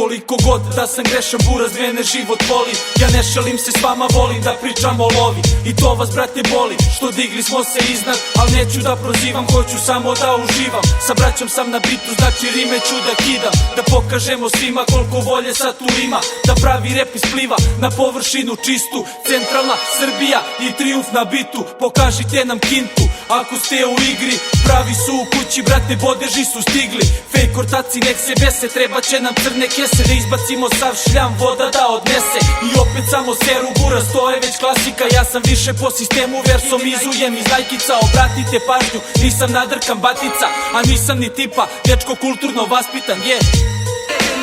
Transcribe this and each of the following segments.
Koliko god da sam grešan, buraz mene život voli. Ja ne šalim se s vama, volim da pričam o lovi. I to vas brate boli, što digli smo se iznad. Al neću da prozivam, hoću samo da uživam. Sa braćom sam na bitu, znači rime ću da kidam. Da pokažemo svima koliko volje sad tu ima. Da pravi rep ispliva na površinu čistu. Centralna Srbija i trijumf na bitu. Pokažite nam kintu, ako ste u igri. Pravi su u kući, brate, bodeži su stigli. Fake ortaci nek se bese, treba će nam crne kese. Da izbacimo sav šljam, voda da odnese. I opet samo seru buraz, to je već klasika. Ja sam više po sistemu, versom izujem iz lajkica. Obratite pažnju, nisam nadrkan batica. A nisam ni tipa, dečko kulturno vaspitan, je.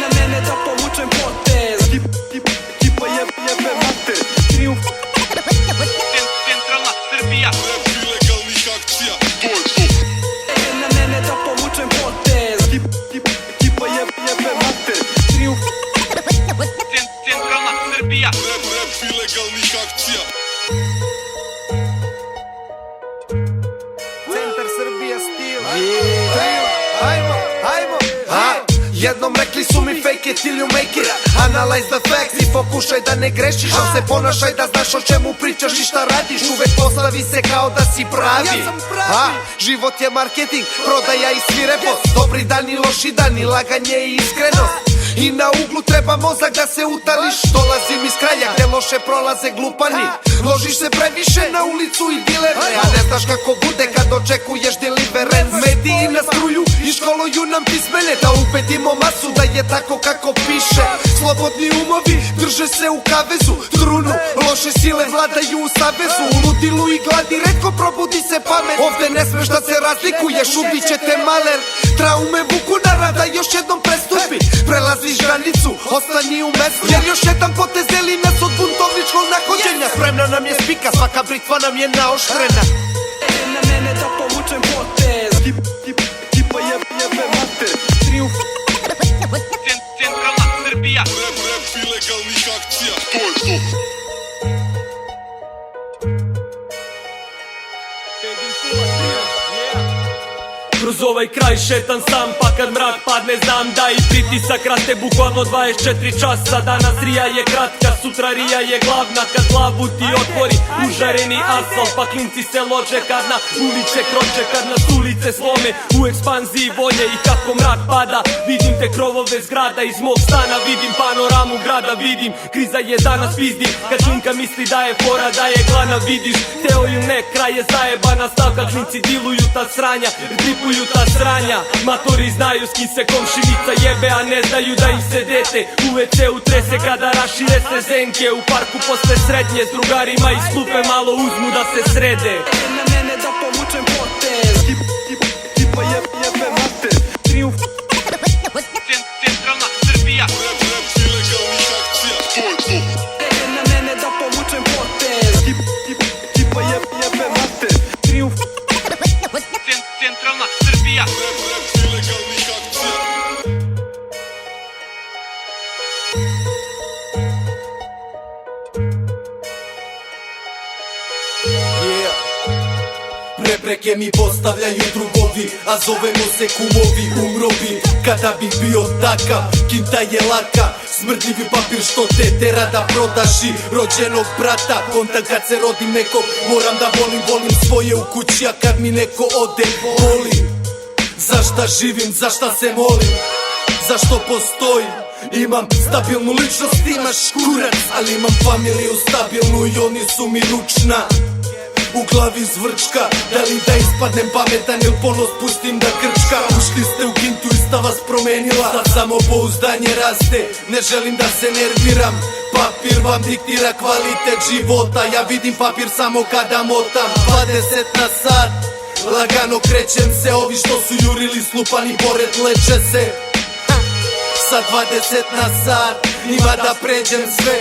Na mene da povučem potez. Tipa jebe mater. Trijumf. Centralna Srbija. Ilegalnih akcija, to je to. Na mene da povučem potez. Tipa jebe mater. Trijumf. Centralna Srbija. Rap ilegalnih akcija. Centar Srbija stil. Ajmo. Jednom rekli su mi fake it till you make it. Analyze the facts i pokušaj da ne grešiš. Al se ponašaj da znaš o čemu pričaš i šta radiš. Uvek postavi se kao da si pravi. Život je marketing, prodaja i svirepost. Dobri dan i loši dan i laganje i iskrenost. I na uglu treba mozak da se utališ. Dolazim iz kraja gde loše prolaze glupani. Ložiš se previše na ulicu i dilere. A ne znaš kako bude kad očekuješ deliverance. Mediji nas truju i školuju nam pismene. Da ubedimo masu da je tako kako piše. Slobodni umovi drže se u kavezu. Trunu, loše sile vladaju u savezu. U ludilu i gladi retko probudi se pamet. Ovde ne smeš da se razlikuješ, ubit će te maler. Traume vuku narada, još jednom prestupi. Prelaziš granicu, ostani u mestu. Jer još jedan potez deli nas od buntovničkog nahođenja. Spremna nam je spika, svaka britva nam je naoštrena. Na mene da povučem potez. Tipa jebe mater. Trijumf. Centralna Srbija. Rap ilegalnih akcija, to je to. Kroz ovaj kraj šetam sam, pa kad mrak padne znam da i pritisak raste bukvalno 24 časa. Danas rija je kratka, sutra rija je glavna. Kad glavu ti otvori užareni asfalt, pa klinci se lože kad na ulice kroče. Kad nas ulice slome u ekspanziji volje i kako mrak pada. Vidim te krovove zgrada iz mog stana, vidim panoramu grada, vidim kriza je danas pizdi. Kad klinka misli da je fora, da je glana, vidiš teo ili ne, kraj je zajebana stavka. Klinci diluju ta sranja, tripuju ta sranja. Matori znaju s kim se komšinica jebe, a ne znaju da im se dete u WC-u trese kada rašire se zenke. U parku posle srednje s drugarima iz klupe malo uzmu da se srede. Na mene da povučem potez. Tipa jebe mater. Trijumf. Centralna Srbija. Rap ilegalnih akcija, to je to. Na mene da povučem potez. Tipa jebe mater. Trijumf. Centralna Srbija. Rap ilegalnih akcija. Prepreke mi postavljaju drugovi, a zovemo se kumovi, umrovi. Kada bih bio takav, kinta je laka. Smrdljivi papir što te tera da prodaš i rođenog brata. Konta kad se rodim nekog, moram da volim svoje u kući. A kad mi neko ode, volim. Zašta živim, zašta se molim, zašto postojim. Imam stabilnu ličnost, imaš kurac, ali imam familiju stabilnu i oni su mi ručna. U glavi zvrčka, da li da ispadnem pametan ili ponos pustim da krčka. Ušli ste u gintu i sta vas promenila, sad samopouzdanje raste, ne želim da se nerviram. Papir vam diktira kvalitet života, ja vidim papir samo kada motam. 20 na sat, lagano krećem se, ovi što su jurili slupani pored leče se. Sa 20 na sat, ima da pređem sve.